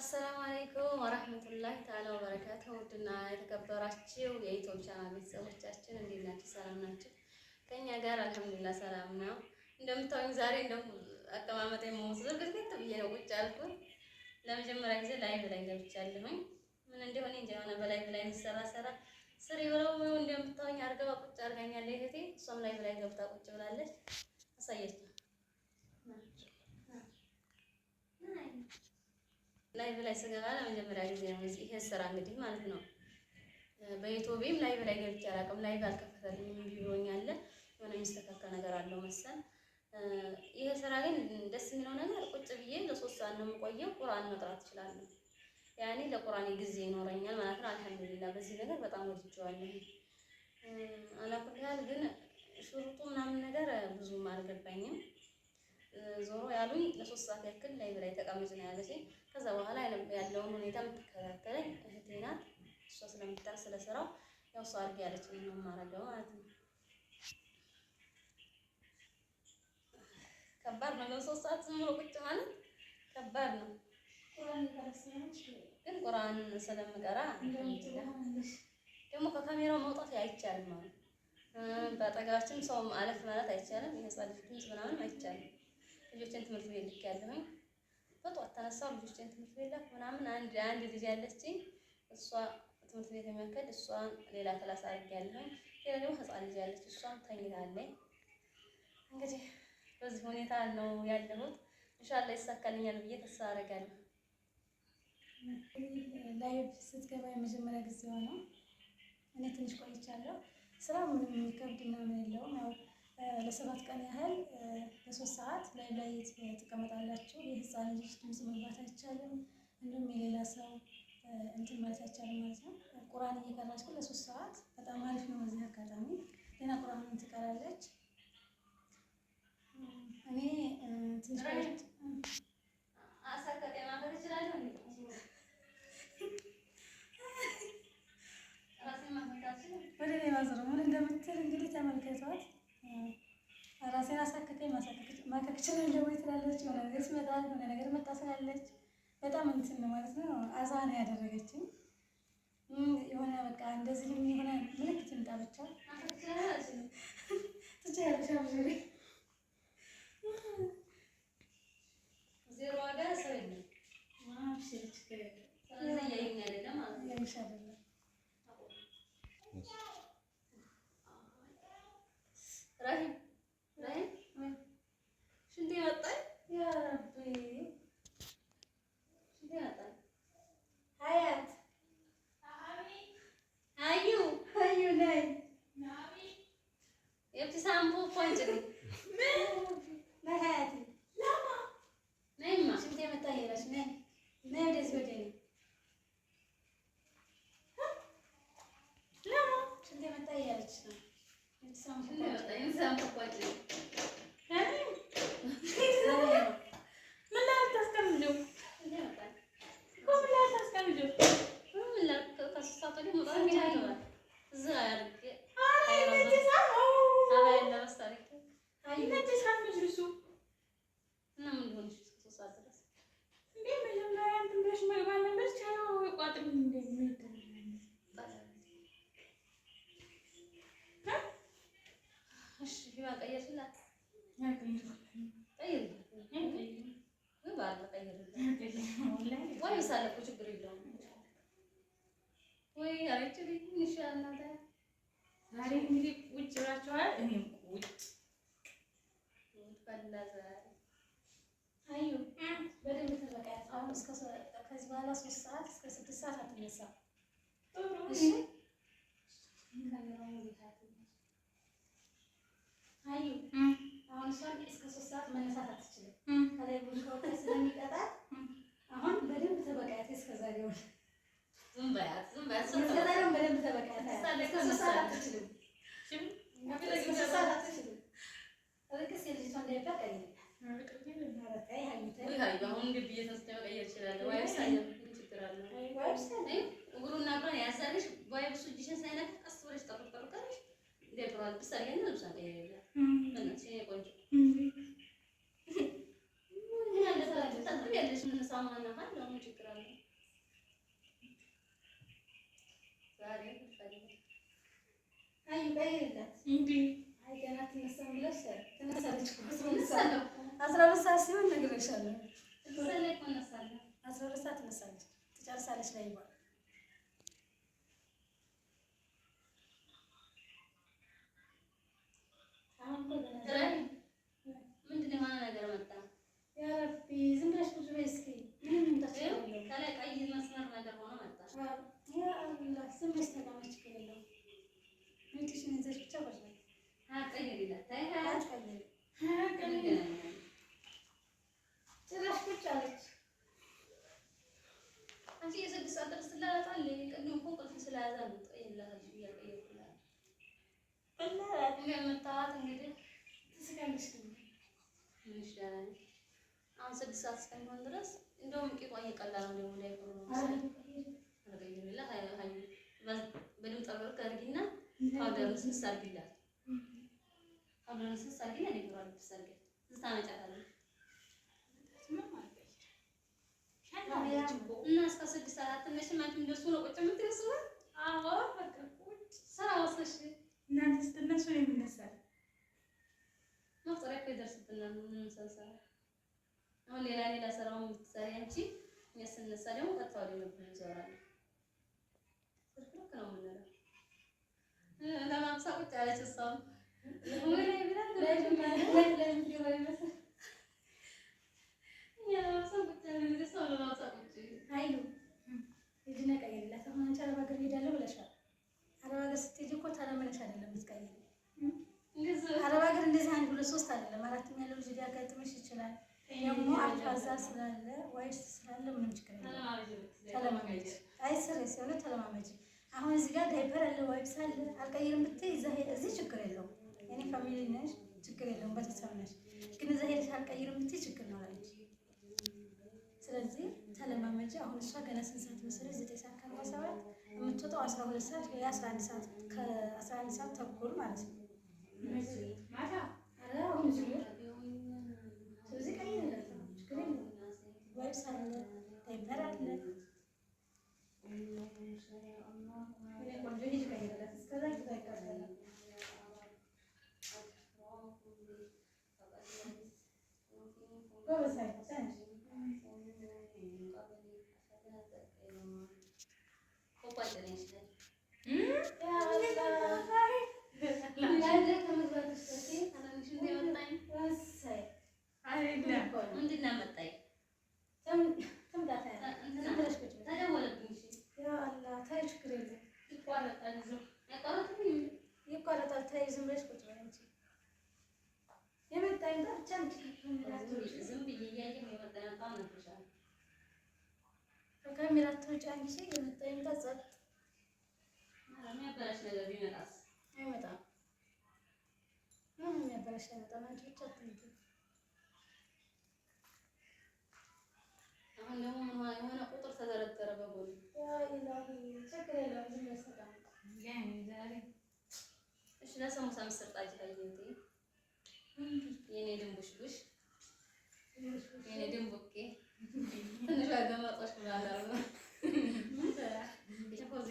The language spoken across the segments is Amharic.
አሰላሙ አለይኩም ወራህመቱላሂ ተዓላ ወበረካቱሁ። ውድና የተከበራችሁ የዩቲዩብ ቻናል ቤተሰቦቻችን እንዴት ናችሁ? ሰላም ናችሁ? ከኛ ጋር አልሐምዱሊላህ ሰላም ነው። እንደምታዩኝ ዛሬ አቀማመጤ ዝርግትግት ብዬ ነው ቁጭ ያልኩት። ለመጀመሪያ ጊዜ ላይቭ ላይ ገብቻለሁኝ። ምን እንደሆነ እንጃ የሆነ በላይቭ ላይ የሚሰራ ስሪ ብለው እንደምታዩኝ አርገባ ቁጭ አድርጋኛለች እህቴ። እሷም ላይቭ ላይ ገብታ ቁጭ ብላለች። አሳየች ላይቭ ላይ ስገባ ለመጀመሪያ ጊዜ ነው ይሄ ስራ እንግዲህ ማለት ነው። በዩቲዩብም ላይቭ ላይ ገብቼ አላውቅም። ላይቭ አልከፈተልኝም ብሎኛል። የሆነ የሚስተካከል ነገር አለው መሰል። ይሄ ስራ ግን ደስ የሚለው ነገር ቁጭ ብዬ ለ3 ሰዓት ነው የምቆየው። ቁርአን መቅራት እችላለሁ። ያኔ ለቁርአን ጊዜ ይኖረኛል ማለት ነው። አልሐምዱሊላህ በዚህ ነገር በጣም ወድጄዋለሁ። አላኩልሃል ግን ሹሩጡ ምናምን ነገር ብዙም አልገባኝም። ዞሮ ያሉኝ ለ3 ሰዓት ያክል ላይቭ ላይ ተቀመጭ ነው ያለችኝ። ከዛ በኋላ ያለውን ሁኔታ የምትከታተለኝ እህቴ ናት። እሷ ስለምታውቅ ስለ ስራው ያው እሷ አድርጊ ያለችኝ ነው የማደርገው ማለት ነው። ከባድ ነው ለ3 ሰዓት ዝም ብሎ ቁጭ ማለት ከባድ ነው። ግን ቁርአን ስለምቀራ ደግሞ ከካሜራው መውጣት አይቻልም ማለት በአጠገባችን ሰው አለፍ ማለት አይቻልም። የህፃን ልጅ ምናምን አይቻልም። ልጆችን ትምህርት ቤት ልክ ያለሁኝ በጧት ተነሳሁ። ልጆችን ትምህርት ቤት ላክ ምናምን አንድ ልጅ ያለችኝ እሷ ትምህርት ቤት የሚያከድ እሷን ሌላ ክላስ አድርጌያለሁኝ። ሌላ ደግሞ ህፃን ልጅ ያለች እሷም ተኝታለች። እንግዲህ በዚህ ሁኔታ ነው ያለሁት። ኢንሻአላህ ይሳካልኛል ብዬ ተስፋ አደርጋለሁ። ላይቭ ስትገባ የመጀመሪያ ጊዜዋ ነው። እኔ ትንሽ ቆይቻለሁ። ስራ ምንም የሚከብድ ምናምን የለውም። ያው ለ7 ቀን ያህል ለ3 ሰዓት ላይ ትቀመጣላችሁ። የህፃን ልጅ ድምፅ መግባት አይቻልም። እንዲሁም የሌላ ሰው እንትን ማለት አይቻልም ማለት ነው። ቁርአን እየቀራች ግን ለ3 ሰዓት በጣም አሪፍ ነው። በዚህ አጋጣሚ ሌላ ቁርአንን ትቀራለች። እኔ ትንሽ አሳከቴ ማለት እችላለሁ። ወደ እኔ ማዘር ምን እንደምትል እንግዲህ ተመልከቷት። ራሴን አሳክከኝ ማከክ እችላለሁ ወይ ትላለች። የሆነ ነገር ሲመጣ የሆነ ነገር መጣ ስላለች በጣም እንትን ነው ማለት ነው። አዛ ነው ያደረገችኝ። የሆነ በቃ እንደዚህ የሆነ ምልክት ይምጣ ብቻ ትችያለሽ አብሽሪ። ዜሮ ዋጋ ሰው የለም። አብሽሪ ችግር የለም። ስለዚህ ያየኝ አይደለም ማለት ነው። ያይሽ አይደለም። ራሂም ሽንቴ መጣኝ። ያ ረቢ ሽንቴ መጣኝ። ሀያት አዩ ነይ የብትሳም ፖንጭ ነይ ሀያት ነይማ ሽንቴ መጣኝ ይላሽ ነይ ወደዚህ ወደ እኔ ሽንቴ መጣኝ እያለች ነው። ወይ ሳለቁ ችግር የለውም ወይ አረጭልኝ ይሻላል። ዛሬ እንግዲህ ውጭ ብላችኋል። እኔም ውጭ ፈላዘ አዩ በደንብ ተበቃያት። አሁን ከዚህ በኋላ 3 ሰዓት እስከ 6 ሰዓት አትነሳም። እሺ አዩ አሁን እሷን እስከ 3 ሰዓት መነሳት አትችልም። ከላይ ቡልኮ ስለሚቀጣት አሁን በደንብ ተበቃያት። እስከዛሬው ዝም በያት እስከዛሬው በደንብ ተበቃያት። እስከ 3 ሰዓት አትችልም። እስከ 3 ሰዓት አትችልም። እርግስ የልጅቷ እንዳይባል ቀይር አሁን ግቢ እየተስተው ቀይር ይችላል። ወይስ አይደል ችግር አለው። እግሩና እግሯን ያዛልሽ ወይ እሱ እጅሽን ሳይነካ ቀስ ብለሽ ጠርጠር ቀርሽ ደብሯል ብሰሪያና ለምሳሌ ይላል ምንስ ቆንጆ ምን ያለ ታጥብ ያለሽ ምን ሳሙና ነው ችግር አለው። እንዴ አይ ገና ትነሳም ብለሽ ትነሳለች። እነሳለሁ 12 ሰዓት ሲሆን ነግሬሻለሁ። እነሳለሁ እኮ እነሳለሁ። 12 ሰዓት ትነሳለች። ትጨርሳለች ላይ ይባል አሁን እኮ ገና ምንድን ነው የሆነ ነገር መጣ። ያ ረቢ ዝም ብለሽ ቁጭ በይ እስኪ። ምንም ታስፈልግ ከላይ ቀይ መስመር ነገር ሆኖ መጣ። ያ አላህ ዝም ብለሽ ተቀመጭ። ችግር የለውም። ምንትሽን ይዘሽ ብቻ ቁጭ በይ። አትቀይሪላት። ተይ አትቀይሪ። እንገናኛለን። ጭራሽ ቁጭ አለች። አንቺ የስድስት ሰዓት ድረስ ትላላጣል። ቅድም እኮ እንቅልፍ ስለያዘ ነው ትቀይሪላታለሽ ብዬ አልቀየርኩላትም። የምታዋት እንግዲህ ትስቃለች ደግሞ ምን ይሻላል? አሁን 6 ሰዓት እስከሚሆን ድረስ እንደውም ቂጧ እየቀላ ነው። ደግሞ ዳይፐሩ ነው አልቀይርላት። በደምብ ጠበቅ አድርጊና ፓውደሩን ስስ አድርጊላት። ፓውደሩን ስስ አድርጊና ዳይፐሯን ልብስ አድርጊ። እዚህ ታመጫታለሽ እና እስከ 6 ሰዓት አትነሽም። አንቺም እንደሱ ነው ቁጭ የምትይው? አዎ በቃ ቁጭ ስራ ወስነሽ እናንተ ስትነሱ የምነሳል መፍጠሪያ እኮ ይደርስብናል። ምንም ሳንሰራ አሁን ሌላ ስራውን የምትሰሪ አንቺ፣ እኛ ስንነሳ ደግሞ ቀጥታ ወደ ምግብ እንዞራለን። ፍርፍርክ ነው የምንለው። ለማምሳ ቁጭ ያለች እሷም ወይ ብላ ሂጂና ቀይሪላት። አሁን አንቺ አረብ ሀገር ሄዳለሁ ብለሻል። አረብ ሀገር ስትሄጂ እኮ ተለምነሽ አይደለም የምትቀይሪው። አረብ ሀገር እንደዚህ 1 2 3 አይደለም 4ም ያለው ልጅ ሊያጋጥምሽ ይችላል። ደግሞ አልፋዛ ስላለ ወይስ ስላለ ምንም ችግር የለም። ተለማመጂ። አይ ስሬስ የሆነ ተለማመጂ። አሁን እዚህ ጋር ዳይፐር አለ ዋይፕስ አለ። አልቀይርም ብትይ እዚህ ችግር የለውም። የኔ ፋሚሊ ነሽ፣ ችግር የለውም። ቤተሰብ ነሽ። ግን እዛ ሄደሽ አልቀይርም ብትይ ችግር ነው አለች። ስለዚህ ተለማመጂ። አሁን እሷ ገና ስንት ሰዓት መሰለሽ? 9 ሰዓት ከ47 የምትወጣው 12 ሰዓት ወይ 11 ሰዓት ከ11 ሰዓት ተኩል ማለት ነው። ማታ አረ አሁን እዚህ ነው። ስለዚህ ቀይርላት ነው ችግር የለውም። ዋይፕስ አለ ዳይፐር አለ። እኔ ቆንጆ ሂጂ ቀይርላት። እስከዛ ትታይቃለሽ። ጎበዝ አይተሽ ይቋረጣል። ተይ ዝም ብለሽ ቁጭ በይ አንቺ። የመጣ ይምጣ ብቻ ዝም ብዬ እያየሁ የመጣ በጣም ነግሬሻለሁ። ከካሜራ አትወጪ አንቺ። የመጣ ይምጣ ጸጥ። የሚያበላሽ ነገር ቢመጣስ? አይመጣም። ምንም የሚያበላሽ አይመጣም። አንቺ ብቻ አትምጪ። አሁን ደግሞ የሆነ ቁጥር ተደረደረ በጎን። ችግር የለውም። ዝም ብለሽ ተቀመጪ። እሺ ለሰሙሳ ምስር ጣጅ ታየንቴ የኔ ድንቡሽቡሽ የኔ ድንቡቄ ትንሿ ገመጦች ብላላሉ ነው ፎዚ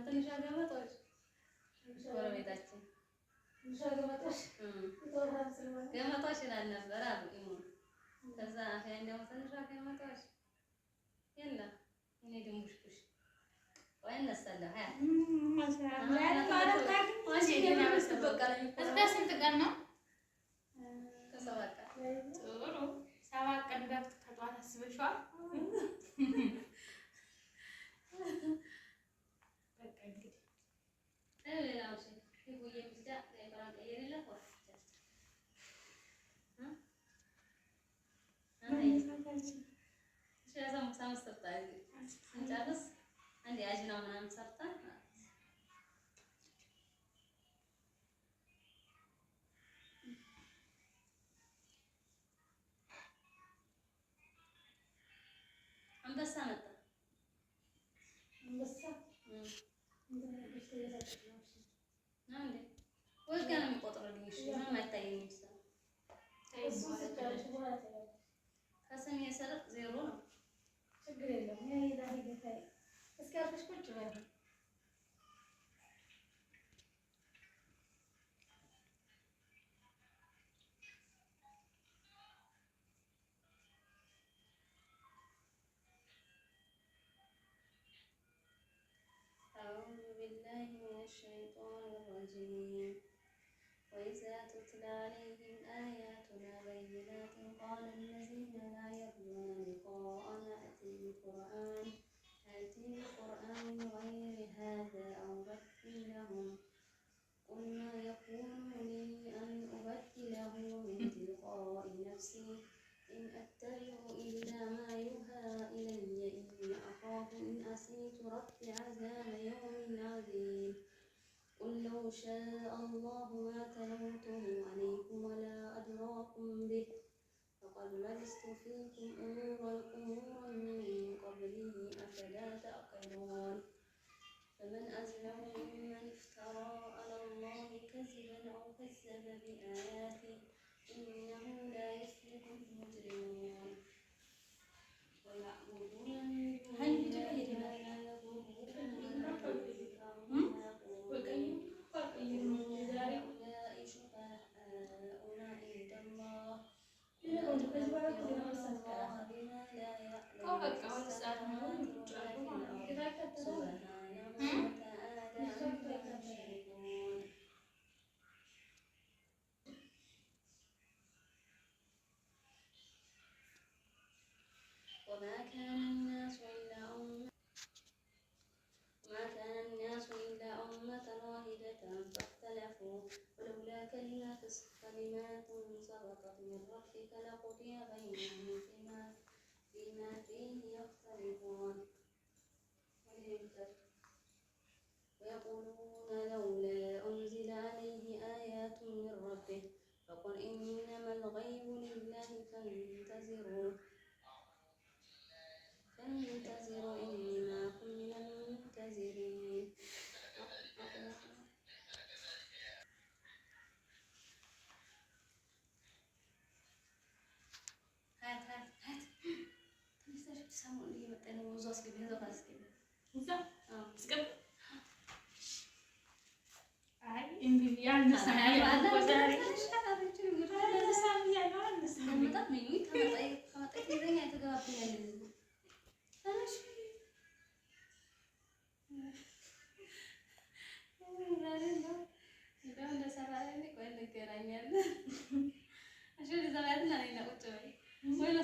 ትንሿ ገመጦች ጎረቤታችን ገመጦች ይላል ነበር አሉ ኢሙ። ከዛ አፍያ እንደው ትንሿ ገመጦች የለ የኔ ድንቡሽቡሽ ወይ እነሳለሁ ሀያ እስከ ስንት ቀን ነው? ከ7 ቀን። ጥሩ 7 ቀን ገብት ከጧት አስበሽዋል? በቃ እንግዲህ ሌላው ሴት ይሁዬ ብቻ ለይቀራን ቀየረላት ወርፍ ሰሙሳ ምስር ጣጅ ስንጨርስ አንዴ አጅና ምናምን ሰርተን አንበሳ መጣ። አንበሳ አንዴ ወይ ገና የሚቆጥርልኝ እሺ ምንም አይታየኝም። ከስሜ የሰርቅ 0 ነው። ችግር የለውም። ያ ይላል ጌታዬ። እስኪ አርፈሽ ቁጭ በይ። الشيطان الرجيم وإذا تتلى عليهم آياتنا بينات قال الذين لا يرجون لقاءنا ائت بقرآن غير هذا أو بدله قل ما يكون لي أن أبدله من تلقاء نفسي إن أتبع إلا ما يوحى إلي إني أخاف إن عصيت ربي عذاب يوم عظيم قل لو شاء الله ما تلوته عليكم ولا أدراكم به فقد لبثت فيكم أمورا من قبله أفلا تعقلون فمن أظلم ممن افترى على الله كذبا أو كذب بآياته إنه لا يفلح المجرمون ويعبدون من دون الله ما لا يضرهم ولا ينفعهم هؤلاء شفعاؤنا عند الله ينبئون الله بما لا يعلم في السماوات ولا في الأرض سبحانه وتعالى عما يشركون وما كان الناس إلا أمة واحدة فاختلفوا ولولا كلمات سبقت من ربك لقضي بينهم فيما فيه يختلفون ويقولون لولا أنزل عليه آيات من ربه فقل إنما الغيب لله فانتظروا إني معكم من المنتظرين هات تنساش تسمعوا اللي مثلا موضوع سكيب هذا خلاص كده سكيب Bueno,